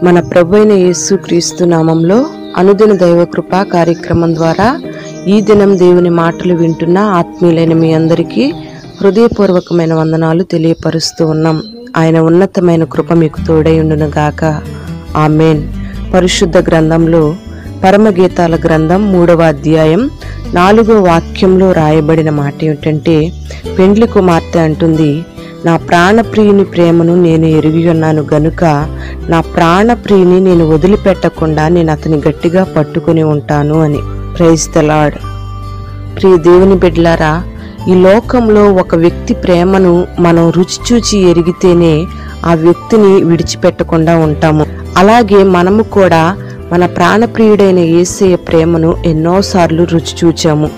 మన ప్రభువైన యేసుక్రీస్తు నామంలో అనుదిన దైవకృప కార్యక్రమం ద్వారా ఈ దినం దేవుని మాటలు వింటున్న ఆత్మీయులైన మీ అందరికీ హృదయపూర్వకమైన వందనాలు తెలియపరుస్తూ ఉన్నాం. ఆయన ఉన్నతమైన కృప మీకు తోడై ఉండును గాక. ఆమేన్. పరిశుద్ధ గ్రంథంలో పరమగీతాల గ్రంథం 3వ అధ్యాయం 4వ వాక్యంలో రాయబడిన మాట ఏమిటంటే, పెండ్లి కుమార్తె అంటుంది, నా ప్రాణప్రియుని ప్రేమను నేను ఎరిగి ఉన్నాను గనుక నా ప్రాణప్రియుని నేను వదిలిపెట్టకుండా నేను అతని గట్టిగా పట్టుకుని ఉంటాను అని. Praise the lord. ప్రియ దేవుని బిడ్డలారా, ఈ లోకంలో ఒక వ్యక్తి ప్రేమను మనం రుచి చూచి ఎరిగితేనే ఆ వ్యక్తిని విడిచిపెట్టకుండా ఉంటాము. అలాగే మనము కూడా మన ప్రాణప్రియుడైన యేసయ్య ప్రేమను ఎన్నోసార్లు రుచి చూచాము.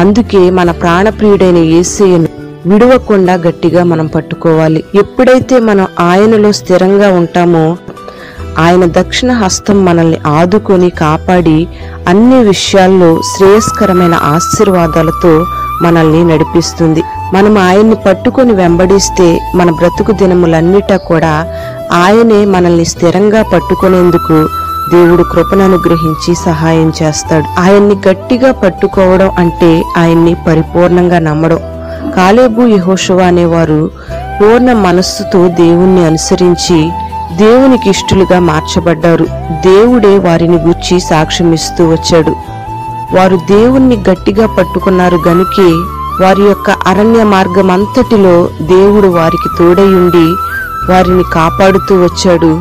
అందుకే మన ప్రాణప్రియుడైన యేసయ్యను విడవకుండా గట్టిగా మనం పట్టుకోవాలి. ఎప్పుడైతే మనం ఆయనలో స్థిరంగా ఉంటామో ఆయన దక్షిణ హస్తం మనల్ని ఆదుకొని కాపాడి అన్ని విషయాల్లో శ్రేయస్కరమైన ఆశీర్వాదాలతో మనల్ని నడిపిస్తుంది. మనం ఆయన్ని పట్టుకొని వెంబడిస్తే మన బ్రతుకు దినములన్నిటా కూడా ఆయనే మనల్ని స్థిరంగా పట్టుకునేందుకు దేవుడు కృపను అనుగ్రహించి సహాయం చేస్తాడు. ఆయన్ని గట్టిగా పట్టుకోవడం అంటే ఆయన్ని పరిపూర్ణంగా నమ్మడం. కాలేబు యెహోషువ అనేవారు పూర్ణ మనస్సుతో దేవుణ్ణి అనుసరించి దేవునికి ఇష్టలుగా మార్చబడ్డారు. దేవుడే వారిని గూర్చి సాక్ష్యమిస్తూ వచ్చాడు. వారు దేవుణ్ణి గట్టిగా పట్టుకున్నారు గనుకే వారి యొక్క అరణ్య మార్గం అంతటిలో దేవుడు వారికి తోడై ఉండి వారిని కాపాడుతూ వచ్చాడు.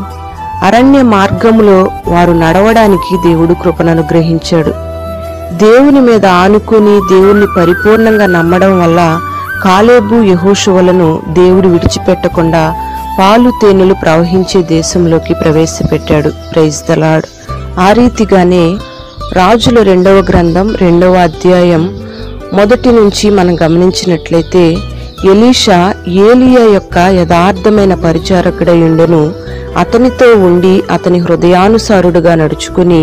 అరణ్య మార్గములో వారు నడవడానికి దేవుడు కృపను అనుగ్రహించాడు. దేవుని మీద ఆనుకుని దేవుణ్ణి పరిపూర్ణంగా నమ్మడం వల్ల కాలేబు యెహోషువలను దేవుడు విడిచిపెట్టకుండా పాలు తేనెలు ప్రవహించే దేశంలోకి ప్రవేశపెట్టాడు. Praise the lord. ఆ రీతిగానే రాజుల 2వ గ్రంథం 2వ అధ్యాయం 1 నుంచి మనం గమనించినట్లయితే, ఎలీషా ఏలియా యొక్క యథార్థమైన పరిచారకుడై ఉండెను. అతనితో ఉండి అతని హృదయానుసారుడుగా నడుచుకుని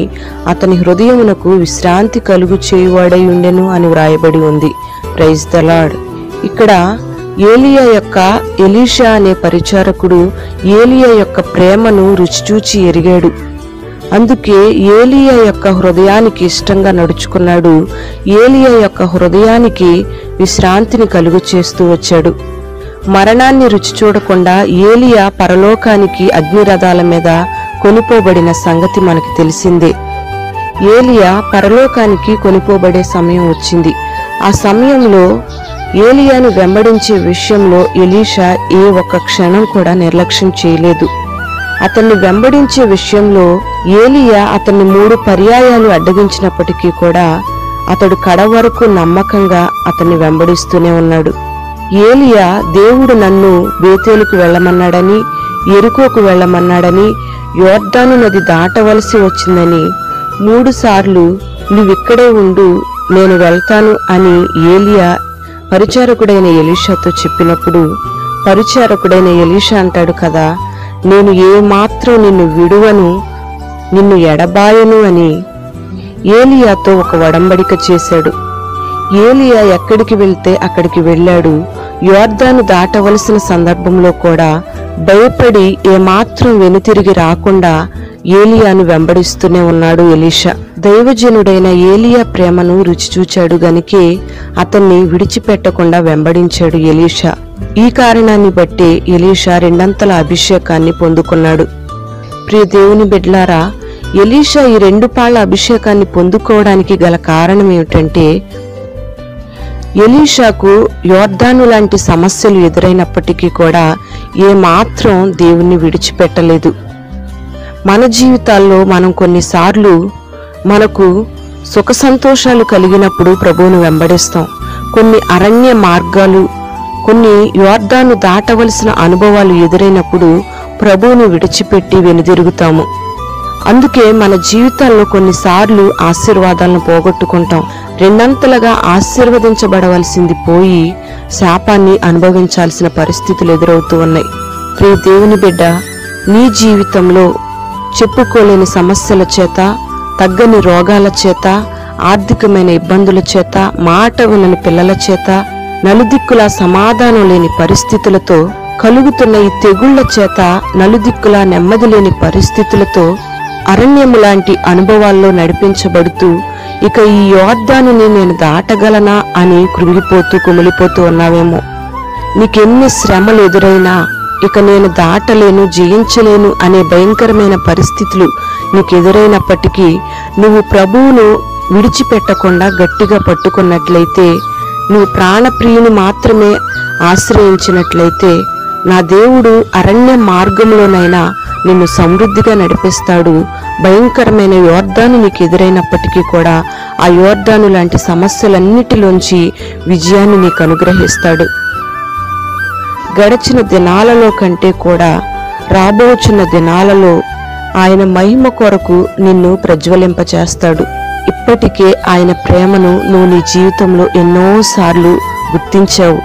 అతని హృదయమునకు విశ్రాంతి కలుగు చేయువాడై ఉండెను అని వ్రాయబడి ఉంది. Praise the lord. ఇక్కడ ఏలియా యొక్క ఎలీషా అనే పరిచారకుడు ఏలియా యొక్క ప్రేమను రుచిచూచి ఎరిగాడు. అందుకే ఏలియా యొక్క హృదయానికి ఇష్టంగా నడుచుకున్నాడు. ఏలియా యొక్క హృదయానికి విశ్రాంతిని కలుగు చేస్తూ వచ్చాడు. మరణాన్ని రుచి చూడకుండా ఏలియా పరలోకానికి అగ్నిరథాల మీద కొనిపోబడిన సంగతి మనకి తెలిసిందే. ఏలియా పరలోకానికి కొనిపోబడే సమయం వచ్చింది. ఆ సమయంలో ఏలియాను వెంబడించే విషయంలో ఎలీషా ఏ ఒక్క క్షణం కూడా నిర్లక్ష్యం చేయలేదు. అతన్ని వెంబడించే విషయంలో ఏలియా అతన్ని 3 పర్యాయాలు అడ్డగించినప్పటికీ కూడా అతడు కడ వరకు నమ్మకంగా అతన్ని వెంబడిస్తూనే ఉన్నాడు. ఏలియా దేవుడు నన్ను బేతేలుకు వెళ్ళమన్నాడని, యెరికోకు వెళ్ళమన్నాడని, యోర్దాను నది దాటవలసి వచ్చిందని 3 సార్లు నువ్విక్కడే ఉండు, నేను వెళ్తాను అని ఏలియా పరిచారకుడైన ఎలీషాతో చెప్పినప్పుడు, పరిచారకుడైన ఎలీషా అంటాడు కదా, నేను ఏమాత్రం నిన్ను విడువను, నిన్ను ఎడబాయను అని ఏలియాతో ఒక ఒడంబడిక చేశాడు. ఏలియా ఎక్కడికి వెళ్తే అక్కడికి వెళ్ళాడు. యోర్దాను దాటవలసిన సందర్భంలో కూడా భయపడి ఏమాత్రం వెనుతిరిగి రాకుండా ఏలియాను వెంబడిస్తూనే ఉన్నాడు ఎలీషా. దైవజనుడైన ఏలియా ప్రేమను రుచి చూచాడు గనుకే అతన్ని విడిచిపెట్టకుండా వెంబడించాడు ఎలీషా. ఈ కారణాన్ని బట్టే ఎలీషా 2 అభిషేకాన్ని పొందుకున్నాడు. ప్రియ దేవుని బిడ్డలారా, ఎలీషా ఈ 2 పాళ్ల అభిషేకాన్ని పొందుకోవడానికి గల కారణం ఏమిటంటే, ఎలీషాకు యోర్దాను లాంటి సమస్యలు ఎదురైనప్పటికీ కూడా ఏమాత్రం దేవుణ్ణి విడిచిపెట్టలేదు. మన జీవితాల్లో మనం కొన్నిసార్లు మనకు సుఖ సంతోషాలు కలిగినప్పుడు ప్రభువును వెంబడిస్తాం. కొన్ని అరణ్య మార్గాలు, కొన్ని యోర్దాను దాటవలసిన అనుభవాలు ఎదురైనప్పుడు ప్రభువును విడిచిపెట్టి వెనుదిరుగుతాము. అందుకే మన జీవితాల్లో కొన్నిసార్లు ఆశీర్వాదాలను పోగొట్టుకుంటాం. 2 ఆశీర్వదించబడవలసింది పోయి శాపాన్ని అనుభవించాల్సిన పరిస్థితులు ఎదురవుతూ ఉన్నాయి. ప్రియ దేవుని బిడ్డ, నీ జీవితంలో చెప్పుకోలేని సమస్యల చేత, తగ్గని రోగాల చేత, ఆర్థికమైన ఇబ్బందుల చేత, మాట వినని పిల్లల చేత, నలుదిక్కులా సమాధానం లేని పరిస్థితులతో కలుగుతున్న ఈ తెగుళ్ల చేత నలుదిక్కులా నెమ్మది లేని పరిస్థితులతో అరణ్యము లాంటి అనుభవాల్లో నడిపించబడుతూ ఇక ఈ యోర్దానుని నేను దాటగలనా అని కృంగిపోతూ కుమిలిపోతూ ఉన్నావేమో. నీకెన్ని శ్రమలు ఎదురైనా ఇక నేను దాటలేను, జయించలేను అనే భయంకరమైన పరిస్థితులు నీకు ఎదురైనప్పటికీ నువ్వు ప్రభువును విడిచిపెట్టకుండా గట్టిగా పట్టుకున్నట్లయితే, నువ్వు ప్రాణప్రియుని మాత్రమే ఆశ్రయించినట్లయితే, నా దేవుడు అరణ్య మార్గంలోనైనా నిన్ను సమృద్ధిగా నడిపిస్తాడు. భయంకరమైన యోర్దాను నీకు ఎదురైనప్పటికీ కూడా ఆ యోర్దాను లాంటి సమస్యలన్నిటిలోంచి విజయాన్ని నీకు అనుగ్రహిస్తాడు. గడిచిన దినాలలో కంటే కూడా రాబోచున్న దినాలలో ఆయన మహిమ కొరకు నిన్ను ప్రజ్వలింపచేస్తాడు. ఇప్పటికే ఆయన ప్రేమను నువ్వు నీ జీవితంలో ఎన్నోసార్లు గుర్తించావు.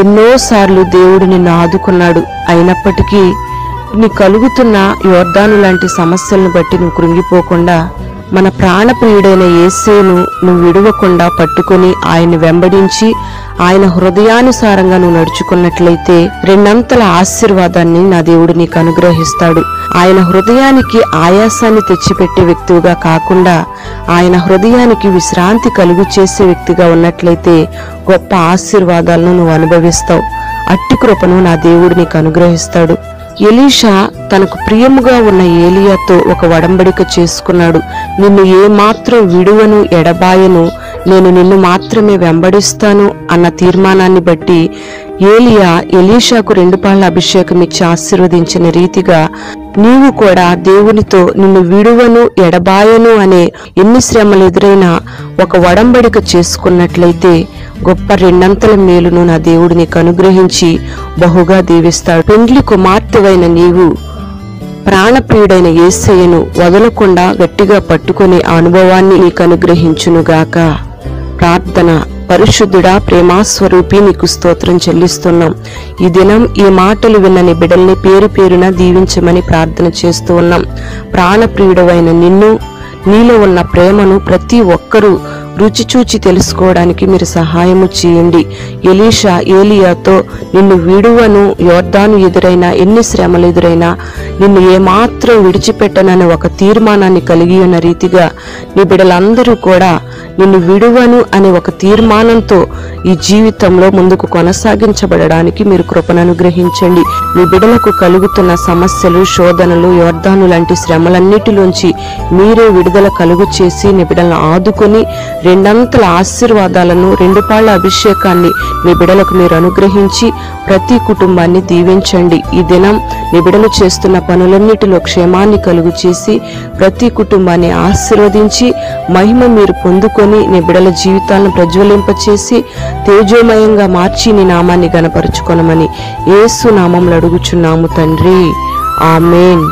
ఎన్నోసార్లు దేవుడు నిన్ను ఆదుకున్నాడు. అయినప్పటికీ నీ కలుగుతున్న యోర్దాను లాంటి సమస్యలను బట్టి నువ్వు కృంగిపోకుండా మన ప్రాణప్రియుడైన యేసును నువ్వు విడవకుండా పట్టుకొని ఆయన్ని వెంబడించి ఆయన హృదయానుసారంగా నువ్వు నడుచుకున్నట్లయితే రెండంతల ఆశీర్వాదాన్ని నా దేవుడు నీకు అనుగ్రహిస్తాడు. ఆయన హృదయానికి ఆయాసాన్ని తెచ్చిపెట్టే వ్యక్తిగా కాకుండా ఆయన హృదయానికి విశ్రాంతి కలుగు చేసే వ్యక్తిగా ఉన్నట్లయితే గొప్ప ఆశీర్వాదాలను నువ్వు అనుభవిస్తావు. అట్టి కృపను నా దేవుడు నీకు అనుగ్రహిస్తాడు. ఎలీషా తనకు ప్రియముగా ఉన్న ఏలియాతో ఒక ఒడంబడిక చేసుకున్నాడు. నిన్ను ఏమాత్రం విడువను, ఎడబాయను, నేను నిన్ను మాత్రమే వెంబడిస్తాను అన్న తీర్మానాన్ని బట్టి ఏలియా ఎలీషాకు 2 పాళ్ళ అభిషేకం ఇచ్చి ఆశీర్వదించిన రీతిగా నీవు కూడా దేవునితో నిన్ను విడువను, ఎడబాయను అనే ఎన్ని శ్రమలు ఎదురైనా ఒక ఒడంబడిక చేసుకున్నట్లయితే గొప్ప 2 మేలును నా దేవుడు నీకు అనుగ్రహించి బహుగా దీవిస్తాడు. పెండ్లి కుమార్తెవైన నీవు ప్రాణప్రియుడైన యేసయ్యను వదలకుండా గట్టిగా పట్టుకునే అనుభవాన్ని నీకు అనుగ్రహించునుగాక. ప్రార్థన. పరిశుద్ధుడా, ప్రేమాస్వరూపి, నీకు స్తోత్రం చెల్లిస్తున్నాం. ఈ దినం ఈ మాటలు విన్న నీ బిడ్డల్ని పేరు పేరున దీవించమని ప్రార్థన చేస్తూ ఉన్నాం. ప్రాణప్రియుడవైన నిన్ను, నీలో ఉన్న ప్రేమను ప్రతి ఒక్కరూ రుచి చూచి తెలుసుకోవడానికి మీరు సహాయము చేయండి. ఎలీషా ఏలియాతో నిన్ను విడువను, యోర్దాను ఎదురైనా ఎన్ని శ్రమలు ఎదురైనా నిన్ను ఏమాత్రం విడిచిపెట్టనని ఒక తీర్మానాన్ని కలిగి ఉన్న రీతిగా నీ బిడ్డలందరూ కూడా నిన్ను విడువను అనే ఒక తీర్మానంతో ఈ జీవితంలో ముందుకు కొనసాగించబడడానికి మీరు కృపను అనుగ్రహించండి. నీ బిడ్డలకు కలుగుతున్న సమస్యలు, శోధనలు, యోర్దాను లాంటి శ్రమలన్నిటిలోంచి మీరే విడుదల కలుగు చేసి నీ బిడ్డలను ఆదుకొని 2 ఆశీర్వాదాలను, 2 పాళ్ళ అభిషేకాన్ని నీ బిడ్డలకు మీరు అనుగ్రహించి ప్రతి కుటుంబాన్ని దీవించండి. ఈ దినం నీ బిడ్డలు చేస్తున్న పనులన్నిటిలో క్షేమాన్ని కలుగు చేసి ప్రతి కుటుంబాన్ని ఆశీర్వదించి మహిమ మీరు పొందుకొని నీ బిడ్డల జీవితాలను ప్రజ్వలింపచేసి తేజోమయంగా మార్చి నీ నామాన్ని గణపరుచుకొనమని యేసు నామములో అడుగుచున్నాము తండ్రి. ఆమేన్.